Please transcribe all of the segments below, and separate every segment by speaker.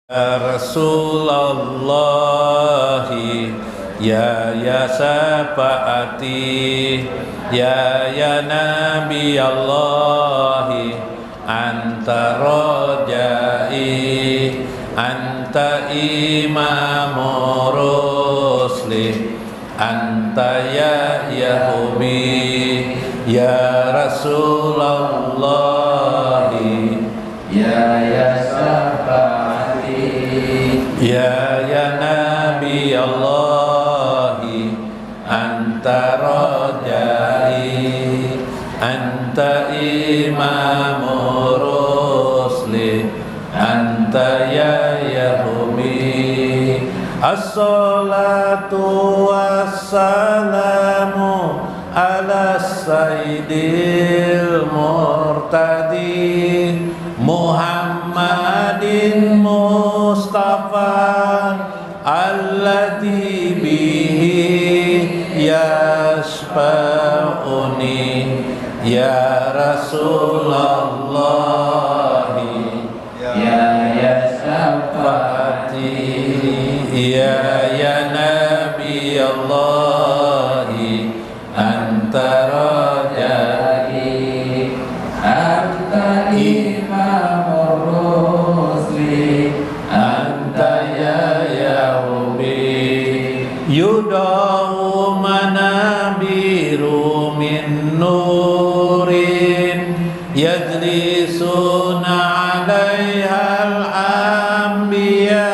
Speaker 1: Rasulullah ya syafaati ya Nabi Allah anta rajai anta imamu rusli anta ya Yahudi ya Rasulullah ya syafaati ya Nabi Allah anta rajai anta imamu rusli anta ya Yahudi as-salatu wassalamu ala sayyidil murtadi Muhammadin Mustafa alladhi bihi yashfa'uni ya Rasulullah ya syafa'ati ya Nabi Allah anta rajai anta imamur rusli anta ya Yahudi yudau manabiru min nurin yajlisuna 'alaiha al-anbiya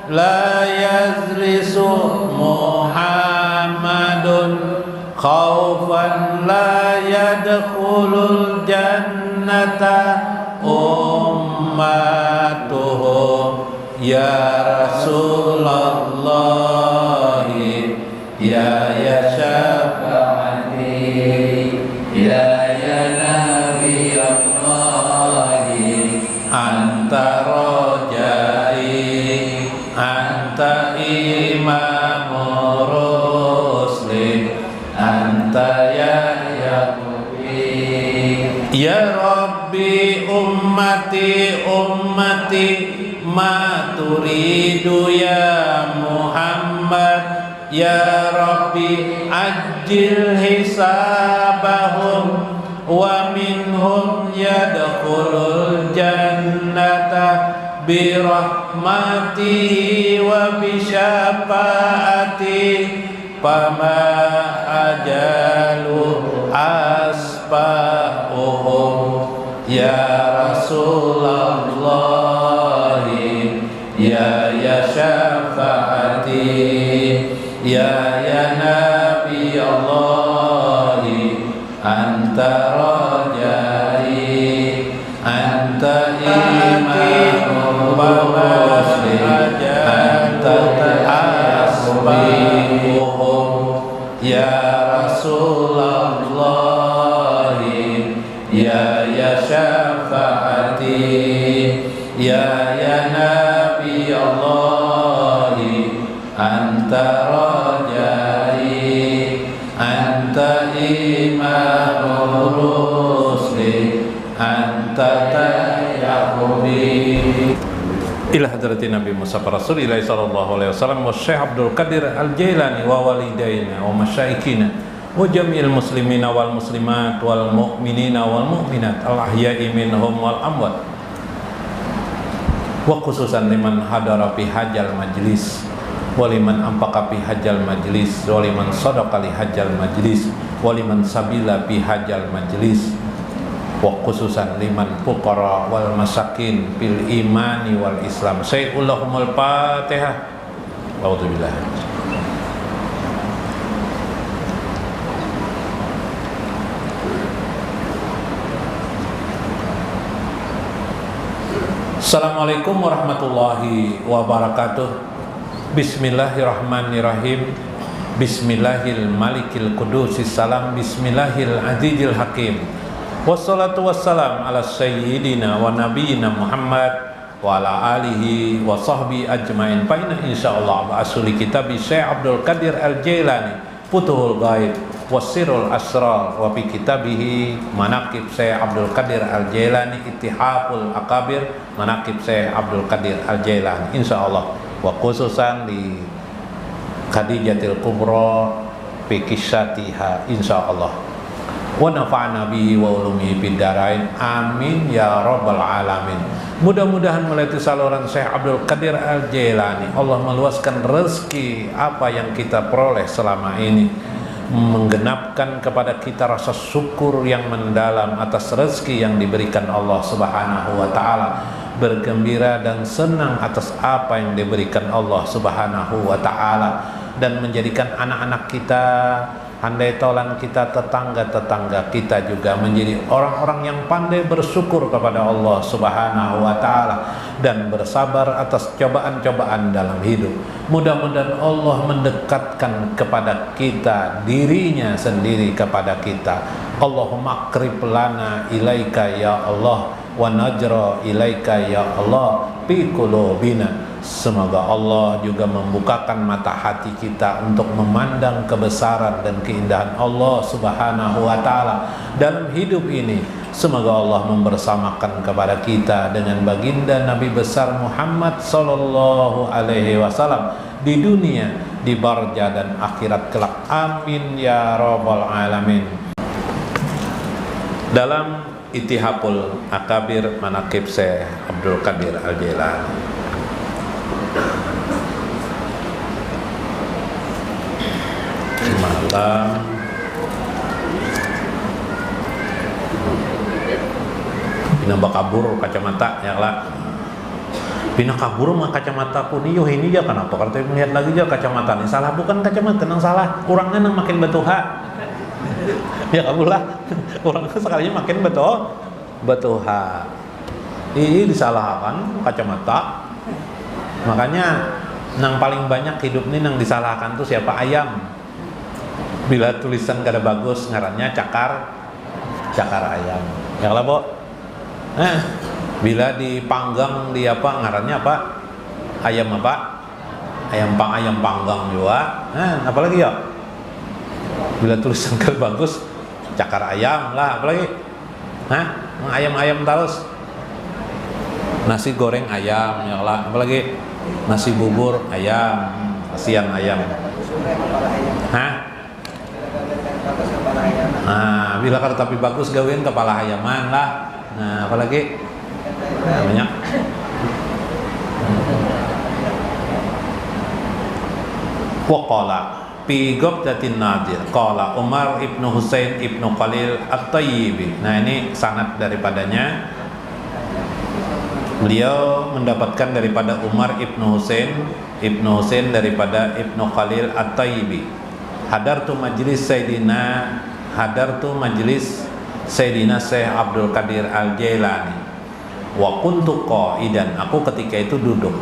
Speaker 1: la yazlisu Muhammadun khaufan la yadkhulul jannata ummatuhu ya Rasulullah ya syafaati ya Nabi Allah anta rajai anta imamu rusli anta ya Yahudi ya Rabbi ummati ma turidu ya Muhammad ya Rabbi ajil hisabahum wa minhum yadkhulul jannata birahmatihi wa bisyafaati fama ajalu asba'uhum ya Rasulullah ya syafaati ya Nabi Allah anta rajai anta imamul muslim anta asbahum ya Rasulullah ya syafaati ya Nabi Allah anta rajai anta imamul rusli anta Yahudi ila hadrati Nabi Musa Rasulillah sallallahu alaihi wasallam wa Syekh Abdul Qadir Al-Jailani wa walidaina wa masyaikhina wa jami'il muslimina wal muslimat wal mu'minina wal mu'minat al-ahya'i minhum wal amwat wa khususan liman hadara fi hajjal majlis waliman ampaka fi hajjal majlis waliman sadaqa li hajjal majlis waliman sabila fi hajjal majlis wa khususan liman fuqara wal masakin bil imani wal islam sayyidul fatihah a'udzubillah. Assalamualaikum warahmatullahi wabarakatuh. Bismillahirrahmanirrahim. Bismillahil malikil qudusis salam. Bismillahil azizil hakim. Wassalatu wassalam ala sayyidina wa nabiyyina Muhammad wa ala alihi wa sahbihi ajmain. Fa inna insyaallah ba'asuli kitab Syekh Abdul Qadir Al-Jailani Futuhul Ghaib wasirul asrar wa fi kitabihi manaqib Syekh Abdul Qadir Al-Jailani ittihaful akabir manaqib Syekh Abdul Qadir Al-Jailani insyaallah, wa khususan di Khadijatil Kubra fi kisatiha insyaallah, wa nafa'na bihi wa ulumihi fid dharain amin ya rabbal alamin. Mudah-mudahan melalui saluran Syekh Abdul Qadir Al-Jailani Allah meluaskan rezeki apa yang kita peroleh selama ini, menggenapkan kepada kita rasa syukur yang mendalam atas rezeki yang diberikan Allah Subhanahu wa taala, bergembira dan senang atas apa yang diberikan Allah Subhanahu wa taala, dan menjadikan anak-anak kita, handai tolan kita, tetangga-tetangga kita juga menjadi orang-orang yang pandai bersyukur kepada Allah Subhanahu wa taala dan bersabar atas cobaan-cobaan dalam hidup. Mudah-mudahan Allah mendekatkan kepada kita dirinya sendiri kepada kita. Allahumma aqrib lana ilaika ya Allah wa najra ilaika ya Allah fi qulubina. Semoga Allah juga membukakan mata hati kita untuk memandang kebesaran dan keindahan Allah Subhanahu wa taala dalam hidup ini. Semoga Allah membersamakan kepada kita dengan baginda Nabi besar Muhammad sallallahu alaihi wasallam di dunia, di barja dan akhirat kelak. Amin ya rabbal alamin. Dalam Ittihaful Akabir Manaqib Syekh Abdul Qadir Al-Jailani, semalam pindah kabur kacamata ya lah, pindah kabur mah kacamata pun ini ya kenapa kalau melihat lagi aja kacamata ini salah, bukan kacamata yang salah, kurangnya nang makin betuha ya kabulah kurangnya sekalinya makin betuha ini disalahkan kacamata. Makanya nang paling banyak hidup ini nang disalahkan tuh siapa? Ayam. Bila tulisan kada bagus ngarannya cakar ayam. Ya lah, Bo. Bila dipanggang di apa ngarannya apa? Ayam apa? Ayam panggang juga. Apalagi ya? Bila tulisan kada bagus cakar ayam lah, apalagi? Ayam terus. Nasi goreng ayam ya lah, apalagi? Nasi bubur ayam, kasihan ayam. Bila kada tapi bagus gawin kepala ayaman lah. Apalagi banyak. Waqala fi Ghabdatin Nadir qala Umar ibnu Husain ibnu Khalil At-Tayyibi. Nah, ini sanad daripadanya. Beliau mendapatkan daripada Umar ibnu Husain daripada Ibnu Khalil At-Tayyibi. Hadartu majlis Sayyidina Syekh Abdul Qadir Al-Jailani wa kuntu qa'idan. Aku ketika itu duduk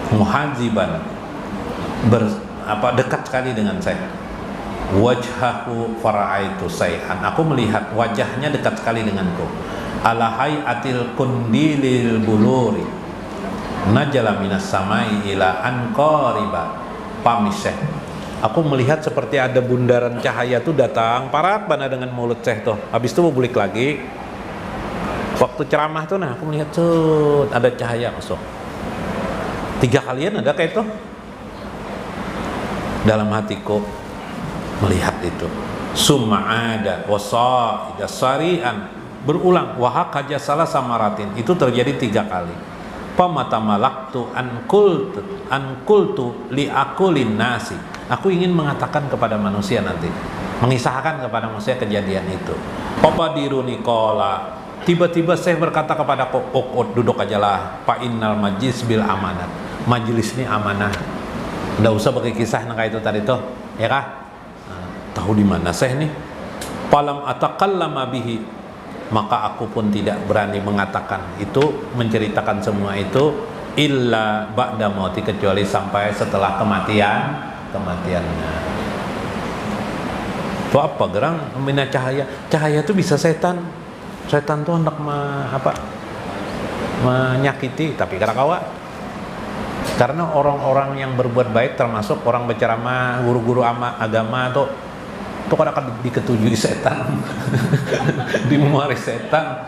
Speaker 1: muhaziban dekat sekali dengan saya. Wajhahu fara'aitu sayhan. Aku melihat wajahnya dekat sekali denganku. Ala hayatil kundilil buluri najala minas samai ila anqariba pamiseh. Aku melihat seperti ada bundaran cahaya tuh datang parat bana dengan mulut Syekh tuh. Habis itu bulik lagi. Waktu ceramah tuh aku melihat tuh ada cahaya masuk. 3 kalian ada kayak itu. Dalam hatiku melihat itu. Summa ada wasaida sarian, berulang wahak haja salah samaratin, itu terjadi 3 kali. Pamatamalaktu ankultu liakulin nasi. Aku ingin mengatakan kepada manusia nanti, mengisahkan kepada manusia kejadian itu. Papadiruni kola, tiba-tiba saya berkata kepada kokot, duduk aja lah. Fa innal majlis bil amanat. Majelis ini amanah. Nggak usah pakai kisah kayak itu tadi tuh, ya kah? Tahu di mana saya nih? Falam atakallama bihi, maka aku pun tidak berani mengatakan itu, menceritakan semua itu illa ba'da mauti, kecuali sampai setelah kematiannya. Itu apa gerang mina cahaya itu bisa setan tuh hendak menyakiti, tapi karena orang-orang yang berbuat baik termasuk orang berceramah, guru-guru agama tuh Tuh kada diketujui setan. Dimuari setan.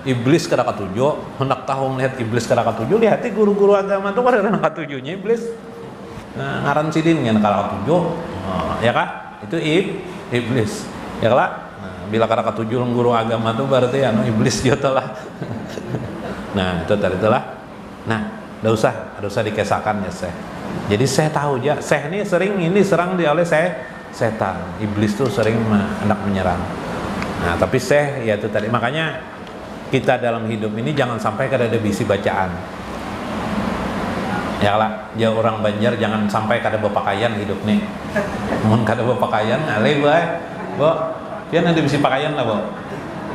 Speaker 1: Iblis kada katuju, hendak tahu melihat iblis kada katuju, lihati guru-guru agama tuh kada katujunya iblis. Ngaran sidin ngan kada katuju. Ya kah? Itu iblis. Ya kah? Bila kada katuju guru agama tuh berarti iblis jodoh lah. Nah, itu tadi itulah. Nah, enggak usah dikesakan ya Syekh. Jadi saya tahu aja, Syekh ini sering serang dia oleh setan. Iblis tuh sering hendak menyerang. Nah, tapi Syekh ya itu tadi, makanya kita dalam hidup ini jangan sampai kada ada bisi bacaan. Ya lah, ya orang Banjar jangan sampai kada berpakaian hidup nih. Mun kada berpakaian ngalih bae. Bo, pian ada bisi pakaian lah, Bo.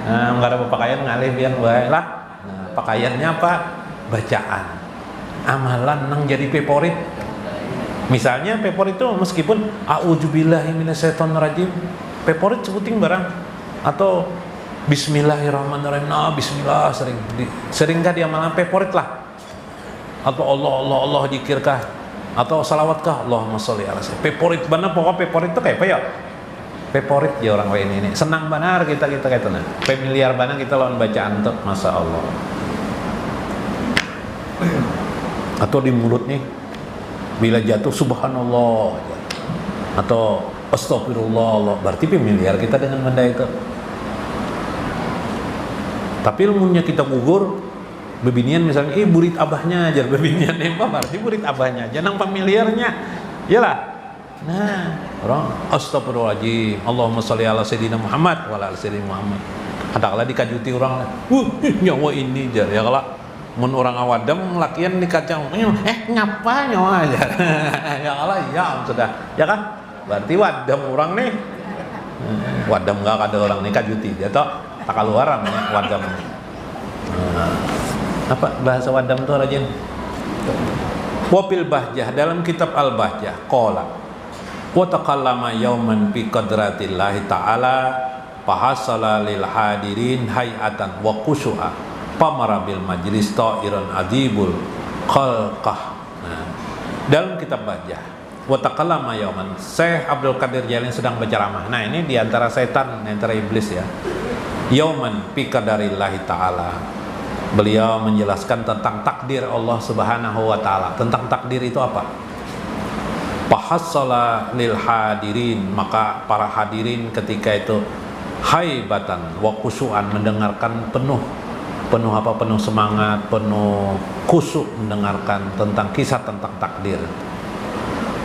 Speaker 1: Nah, kada berpakaian ngalih pian bae lah. Nah, pakaiannya apa? Bacaan. Amalan nang jadi favorit. Misalnya favorit itu meskipun a'udzubillahi minasyaitonirrajim, favorit sebuting barang, atau bismillahirrahmanirrahim. Nah, bismillah seringkah dia malah favorit lah. Atau Allah zikirkah, atau salawatkah, Allahumma sholli ala sayyidina. Favorit benar, pokoknya favorit itu kayak apa ya? Favorit ya orang lain ini. Senang benar kita kayak itu nah. Familiar benar kita lawan bacaan tuh, masya Allah. Atau di mulut nih, bila jatuh subhanallah atau astagfirullah, berarti familiar kita dengan benda itu. Tapi ilmunya kita gugur, bebinian misalnya, burit abahnya aja, bebinian apa berarti burit abahnya, jangan familiarnya, iyalah. Nah, orang astagfirullahaladzim, Allahumma sholli ala sayyidina Muhammad wa ala sayyidina Muhammad. Kadang-kadang dikajuti orang, nyawa ini jar, ya kalau mun orang awadam lakian dikacang, ngapa nyawa aja. Ya Allah, ya sudah, ya kan? Berarti wadam orang nih. Wadam enggak ada orang nih kajuti, dia toh tak keluaran ya wadam. Apa bahasa wadam tuh rajin? Wafil Bahjah, dalam kitab Al-Bahjah qala wa taqallama yauman bi qadratillahi ta'ala fahasala lil hadirin hayatan wa khushu'a pamarabil majlis ta'iran adibul khalqah. Nah, dalam kitab Bahjah wa taqallama yauman, Syekh Abdul Qadir Jailani sedang berceramah. Nah, ini diantara setan, antara iblis ya. Yauman bi qadarillahi ta'ala, beliau menjelaskan tentang takdir Allah Subhanahu wa taala. Tentang takdir itu apa? Fahassala lil hadirin, maka para hadirin ketika itu haibatan wa khusyu'an, mendengarkan penuh apa, penuh semangat, penuh khusyuk mendengarkan tentang kisah tentang takdir.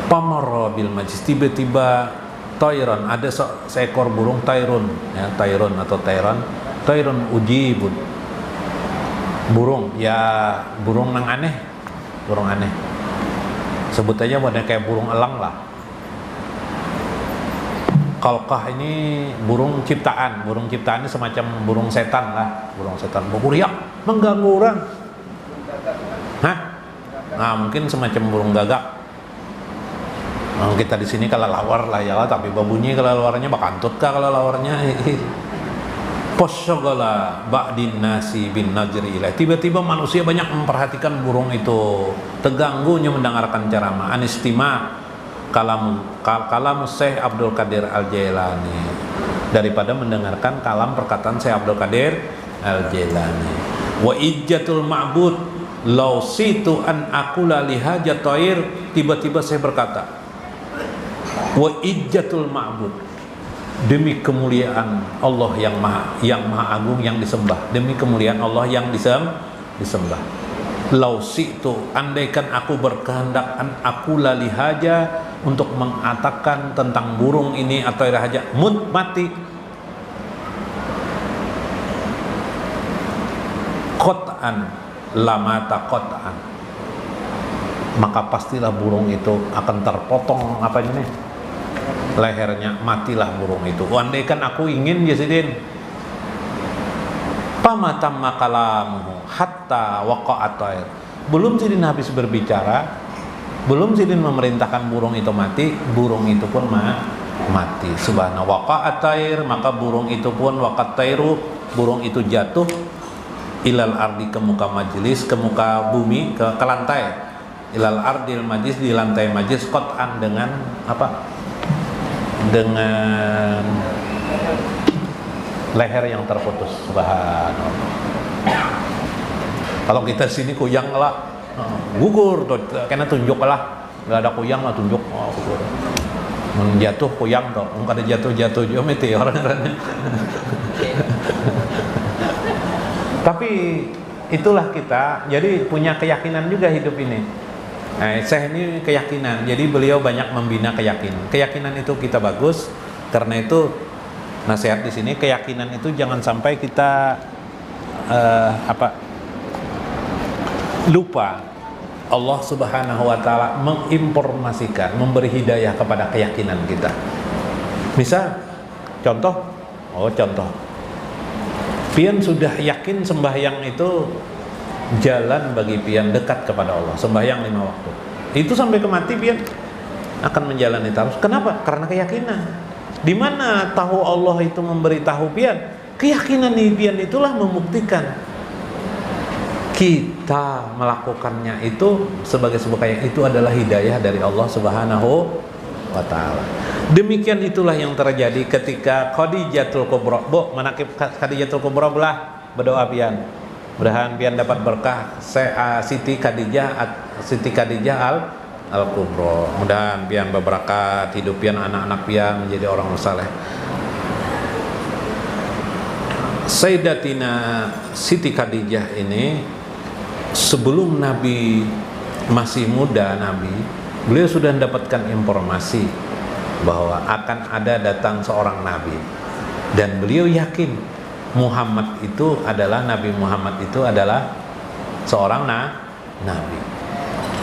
Speaker 1: Pamara bil majlis, tiba-tiba tayron, ada seekor burung tayrun ya, tayrun atau tayrun ujibun, burung ya, burung nang aneh, burung aneh, sebut aja model kayak burung elang lah. Kalkah ini burung ciptaan ini semacam burung setan lah, burung setan berkuriak mengganggu orang. Nah, mungkin semacam burung gagak. Nah, kita di sini kalau lawar lah ya, tapi babunyi kalau lawarnya bakantut kah kalau lawarnya. Posyogala ba'din nasi bin najri ilaih, tiba-tiba manusia banyak memperhatikan burung itu, terganggunya mendengarkan ceramah. Anistima kalam Syekh Abdul Qadir Al-Jailani, daripada mendengarkan kalam perkataan Syekh Abdul Qadir Al-Jailani. Wa ijjatul ma'bud law situ an aqula lihajat thair, tiba-tiba saya berkata, wa ijjatul ma'bud, demi kemuliaan Allah yang maha agung yang disembah, demi kemuliaan Allah yang disembah. Lausi itu, andaikan aku berkehendak, aku lalihaja, untuk mengatakan tentang burung ini atau rahaja mati qat'an lamata qat'an, maka pastilah burung itu akan terpotong apa ini lehernya, matilah burung itu. Andaikan aku ingin Yazidin, pamatamma kalamuhu hatta waqa'at thair, belum Sidin habis berbicara, belum Sidin memerintahkan burung itu mati, burung itu pun mati. Subhana waqa'at thair, maka burung itu pun waqat thairu, burung itu jatuh ilal ardi, ke muka majlis, ke muka bumi, ke lantai, ilal ardil majlis, di lantai majlis, qat'an dengan apa? dengan leher yang terputus. Subhanallah. Kalau kita sini kuyang lah, gugur tuh, karena tunjuk lah, nggak ada kuyang lah tunjuk, gugur. Menjatuh kuyang tuh, nggak ada jatuh juga meteor. Tapi itulah kita, jadi punya keyakinan juga hidup ini. Saya ini keyakinan, jadi beliau banyak membina keyakinan. Keyakinan itu kita bagus, karena itu nasihat di sini, keyakinan itu jangan sampai kita lupa. Allah Subhanahu wa taala menginformasikan, memberi hidayah kepada keyakinan kita. Misal contoh, pian sudah yakin sembahyang itu jalan bagi pian dekat kepada Allah, sembahyang 5 waktu. Itu sampai ke mati pian akan menjalani terus. Kenapa? Karena keyakinan. Di mana tahu Allah itu memberitahu pian? Keyakinan pian itulah membuktikan kita melakukannya itu sebagai sebuah kayak itu adalah hidayah dari Allah Subhanahu wa taala. Demikian itulah yang terjadi ketika Khadijatul Kubra. Bu, manakib Khadijatul Kubra belah berdoa pian. Mudahan pian dapat berkah Siti Khadijah al Kubra. Mudahan pian berberkat, hidup pian, anak-anak pian menjadi orang saleh. Sayyidatina Siti Khadijah ini sebelum Nabi masih muda, beliau sudah mendapatkan informasi bahwa akan ada datang seorang Nabi, dan beliau yakin Nabi Muhammad itu adalah seorang Nabi.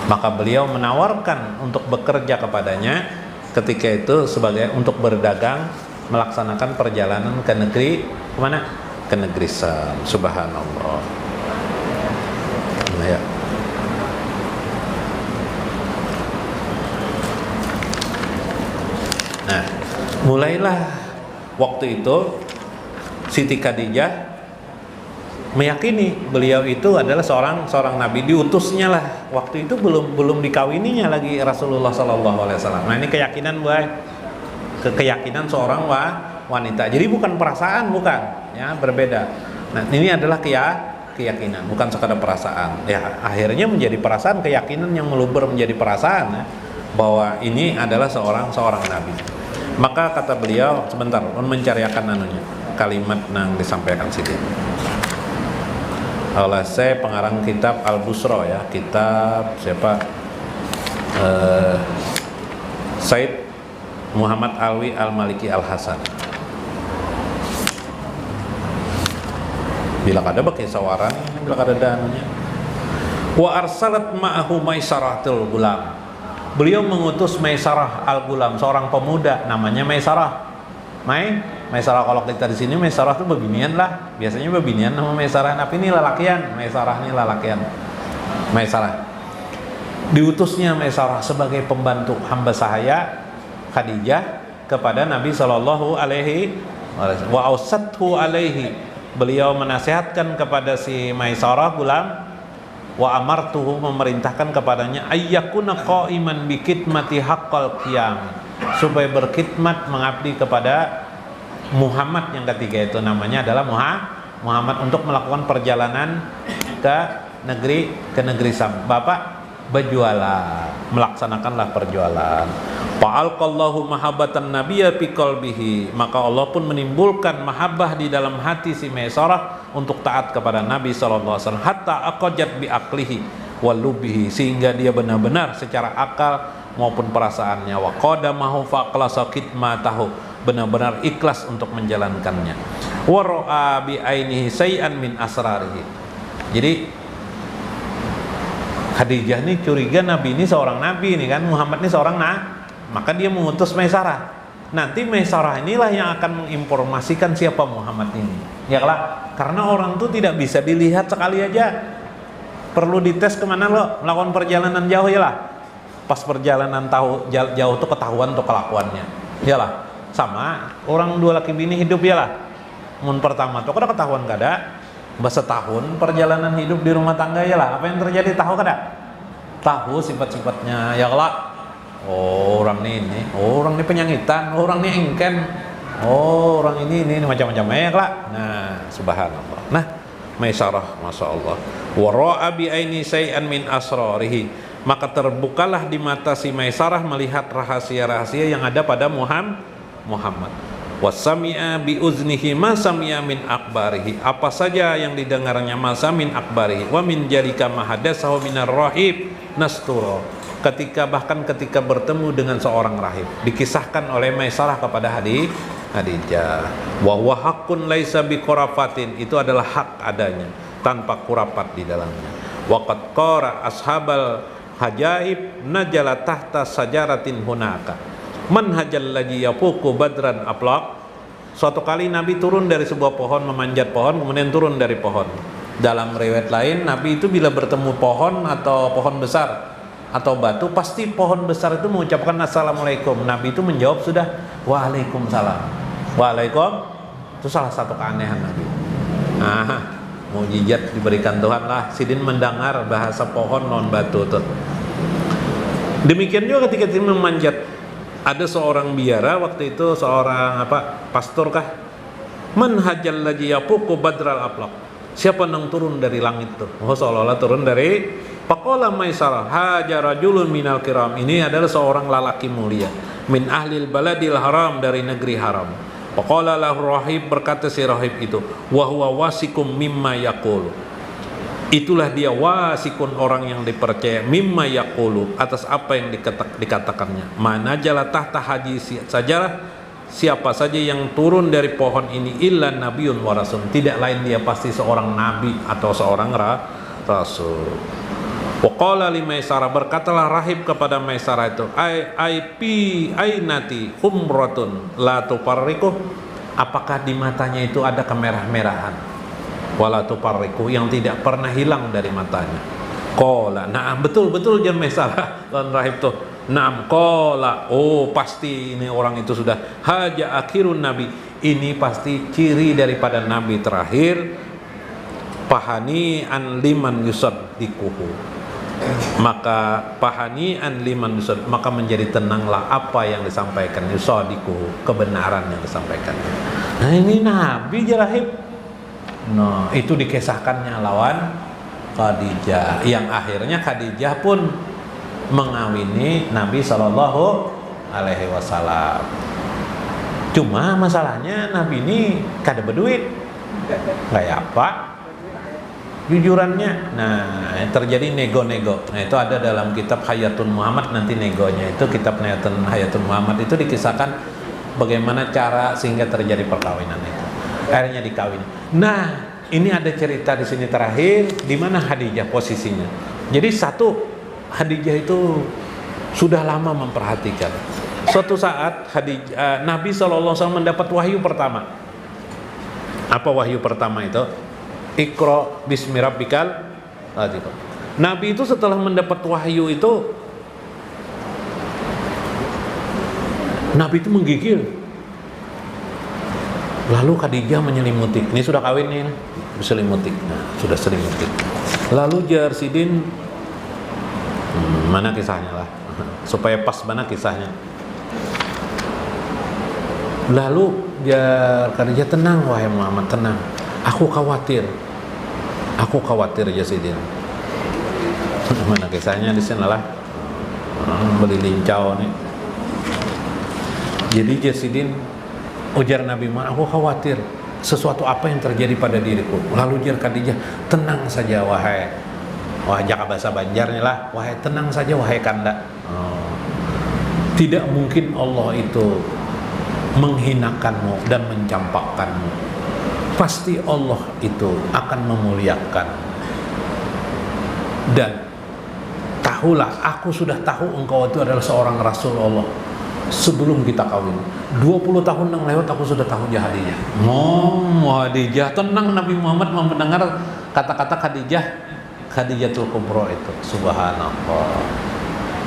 Speaker 1: Maka beliau menawarkan untuk bekerja kepadanya ketika itu sebagai untuk berdagang, melaksanakan perjalanan ke negeri kemana? Ke negeri Syam. Subhanallah. Ya. Nah, mulailah waktu itu Siti Khadijah meyakini beliau itu adalah seorang nabi, diutusnya lah. Waktu itu belum dikawininya lagi Rasulullah SAW. Nah, ini keyakinan keyakinan seorang wanita. Jadi bukan perasaan, bukan, ya, berbeda. Nah, ini adalah keyakinan, bukan sekadar perasaan. Ya, akhirnya menjadi perasaan, keyakinan yang meluber menjadi perasaan, ya, bahwa ini adalah seorang nabi. Maka kata beliau, sebentar, mencariakan kalimat yang disampaikan sini. Oleh saya pengarang kitab Al-Busra, ya, kitab siapa? Said Muhammad Alwi Al-Maliki Al-Hasan. Bila ada pakai sawaran, bila ada danunya. Wa arsalat ma'ahu Maisaratul Gulam. Beliau mengutus Maisarah Al-Gulam, seorang pemuda namanya Maisarah. Maisarah, kalau kita di sini Maisarah itu bebinian lah. Biasanya bebinian nama Maisarah, tapi ini lelakian. Maisarah ini lelakian. Maisarah. Diutusnya Maisarah sebagai pembantu hamba sahaya Khadijah kepada Nabi sallallahu alaihi wasallam. Wa ausathu alaihi. Beliau menasihatkan kepada si Maisarah Gulam, wa amartuhu, memerintahkan kepadanya, ayyakuna qa'iman bi khidmati haqqal qiyam, supaya berkhidmat mengabdi kepada Muhammad yang ketiga itu namanya adalah Muhammad untuk melakukan perjalanan ke negeri Syam. Bapak berjualan, melaksanakanlah perjualan. Fa'alqallahu mahabbatan nabiyya fi qalbihi, maka Allah pun menimbulkan mahabbah di dalam hati si Maisarah untuk taat kepada Nabi sallallahu alaihi wasallam, hatta aqajat bi aqlihi wa lubihi, sehingga dia benar-benar secara akal maupun perasaannya, wa qadamahu faqlasa khidmatahu, benar-benar ikhlas untuk menjalankannya, wa ra'a bi ainihi syai'an min asrarihi. Jadi Khadijah ini curiga Nabi ini seorang nabi ini kan, Muhammad ini seorang maka dia mengutus Maisarah. Nanti Maisarah inilah yang akan menginformasikan siapa Muhammad ini. Ya lah, karena orang tuh tidak bisa dilihat sekali aja. Perlu dites kemana lo melakukan perjalanan jauh, ya lah. Pas perjalanan jauh tuh ketahuan tuh kelakuannya. Ya lah, sama orang dua laki bini hidup, ya lah. Mun pertama tuh kada ketahuan kada. Setahun perjalanan hidup di rumah tangga, ya lah. Apa yang terjadi tahu kada? Tahu sifat-sifatnya, ya lah. Oh, orang ini, oh, orang ini penyangitan, oh, orang ini engken, oh, orang ini macam-macam lah. Nah, subhanallah. Nah, Maisarah, masya Allah. Wara'a bi aini say'an min asrarihi, maka terbukalah di mata si Maisarah melihat rahasia-rahasia yang ada pada Muhammad. Wasami'a bi uznihi ma sami'a min akbarihi, apa saja yang didengarnya masa min akbarihi, wa min jalika ma hadatsahu minar rahib nasturo, bahkan ketika bertemu dengan seorang rahib, dikisahkan oleh Maisarah kepada Khadijah, wa huwa haqqun laisa bi khurafatin, itu adalah hak adanya tanpa khurafat di dalamnya. Wa qad qara ashabal hajaib najala tahta sajaratin hunaka man hajal lagi yafuku badran aplaq. Suatu kali Nabi turun dari sebuah pohon, memanjat pohon, kemudian turun dari pohon. Dalam riwayat lain, Nabi itu bila bertemu pohon atau pohon besar atau batu, pasti pohon besar itu mengucapkan assalamualaikum. Nabi itu menjawab sudah waalaikumsalam. Waalaikum, itu salah satu keanehan Nabi. Mukjizat diberikan Tuhan lah. Sidin mendengar bahasa pohon non batu tuh. Demikian juga ketika dia memanjat, ada seorang biara waktu itu, seorang pastor kah, man hajal lagi yapuku badral aplaq, siapa yang turun dari langit tuh, seolah-olah turun dari Faqala Maisarah haja rajulun minal kiram, ini adalah seorang lelaki mulia, min ahlil baladil haram, dari negeri haram. Faqala lahu rahib, berkata si rahib itu, wa huwa wasikum mimma yaqulu, itulah dia wasikun, orang yang dipercaya, mimma yaqulu, atas apa yang dikatakannya. Mana jala tahta haji sajalah, siapa saja yang turun dari pohon ini, illa nabiyun wa rasul, tidak lain dia pasti seorang nabi atau seorang rasul. Waqala li Maisarah, berkatalah rahib kepada Maisarah itu, ainati humratun la tufarriqu, apakah di matanya itu ada kemerah-merahan, wala tufarriqu, yang tidak pernah hilang dari matanya. Qala na'am, betul jangan Maisarah dan rahib tuh. Na'am qala, oh pasti ini orang itu sudah haja akhirun nabi, ini pasti ciri daripada nabi terakhir. Pahani an liman yusaddiquhu, maka pahani an liman yusad, maka menjadi tenanglah apa yang disampaikan, yusadiquhu, kebenaran yang disampaikan. Nah ini nabi rahib. Nah, itu dikisahkannya lawan Khadijah, yang akhirnya Khadijah pun mengawini Nabi Shallallahu Alaihi Wasallam. Cuma masalahnya Nabi ini kada berduit, kayak apa? Jujurannya, nah terjadi nego-nego. Nah itu ada dalam kitab Hayatun Muhammad, nanti negonya itu, kitab Hayatun Muhammad itu dikisahkan bagaimana cara sehingga terjadi perkawinan itu. Akhirnya dikawin. Nah, ini ada cerita di sini terakhir di mana Khadijah posisinya. Jadi satu, Khadijah itu sudah lama memperhatikan. Suatu saat Nabi SAW mendapat wahyu pertama. Apa wahyu pertama itu? Iqra bismi rabbikal ladzi khalaq. Nabi itu setelah mendapat wahyu itu, Nabi itu menggigil. Lalu Khadijah menyelimuti. Ini sudah kawin nih, diselimuti. Nah, sudah selimuti. Lalu jar Sidin, mana kisahnya lah, supaya pas mana kisahnya. Lalu jar Khadijah, tenang wahai Muhammad, tenang. Aku khawatir Yazidin. Mana kisahnya di sini lah, beli lincau nih. Jadi Yazidin, ujar Nabi Muhammad, aku khawatir sesuatu apa yang terjadi pada diriku. Lalu ujar Khadijah, tenang saja wahai jaka bahasa Banjarnya lah, wahai tenang saja wahai kanda. Tidak mungkin Allah itu menghinakanmu dan mencampakkanmu. Pasti Allah itu akan memuliakan. Dan tahulah, aku sudah tahu engkau itu adalah seorang Rasul Allah sebelum kita kawin. 20 tahun yang lewat aku sudah tahu Khadijah. Khadijah, tenang. Nabi Muhammad mendengar kata-kata Khadijatul Kubra itu. Subhanallah.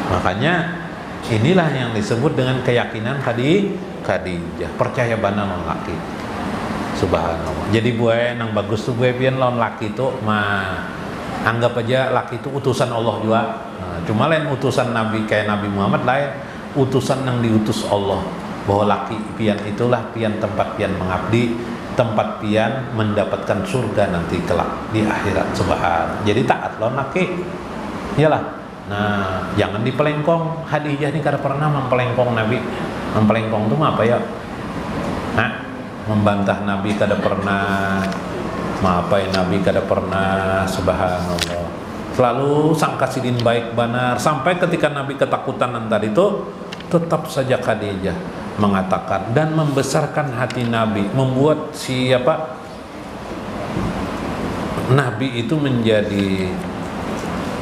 Speaker 1: Makanya inilah yang disebut dengan keyakinan Khadijah, percaya bana non laki. Subhanallah. Jadi buaya nang bagus tuh buaya pian lawan laki itu mah anggap aja laki itu utusan Allah juga. Nah, cuma lain utusan Nabi kayak Nabi Muhammad lain. utusan yang diutus Allah, bahwa laki pian itulah pian tempat pian mengabdi, tempat pian mendapatkan surga nanti kelak di akhirat subhan. Jadi taat lo laki, iyalah. Nah, jangan dipelengkong. Khadijah ini kada pernah mempelengkong Nabi. Mempelengkong itu apa ya? Membantah Nabi kada pernah. Apa ya, Nabi kada pernah, subhanallah. Selalu sangka sidin baik benar, sampai ketika Nabi ketakutan tadi itu tetap saja Khadijah mengatakan dan membesarkan hati Nabi, membuat siapa Nabi itu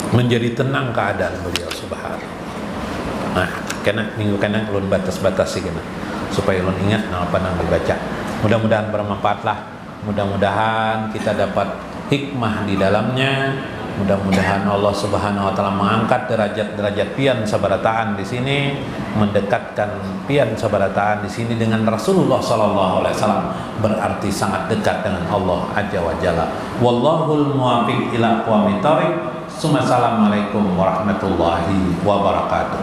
Speaker 1: menjadi tenang keadaan beliau subhanallah. Nah, kena minggu kena ulun batas-batas sih kena supaya ulun ingat apa yang dibaca. Mudah-mudahan bermanfaat lah. Mudah-mudahan kita dapat hikmah di dalamnya. Mudah-mudahan Allah Subhanahu wa taala mengangkat derajat-derajat pian sabarataan di sini, mendekatkan pian sabarataan di sini dengan Rasulullah sallallahu alaihi wasallam, berarti sangat dekat dengan Allah azza wa jalla. Wallahul muwaffiq ila aqwamit thoriq. Assalamualaikum warahmatullahi wabarakatuh.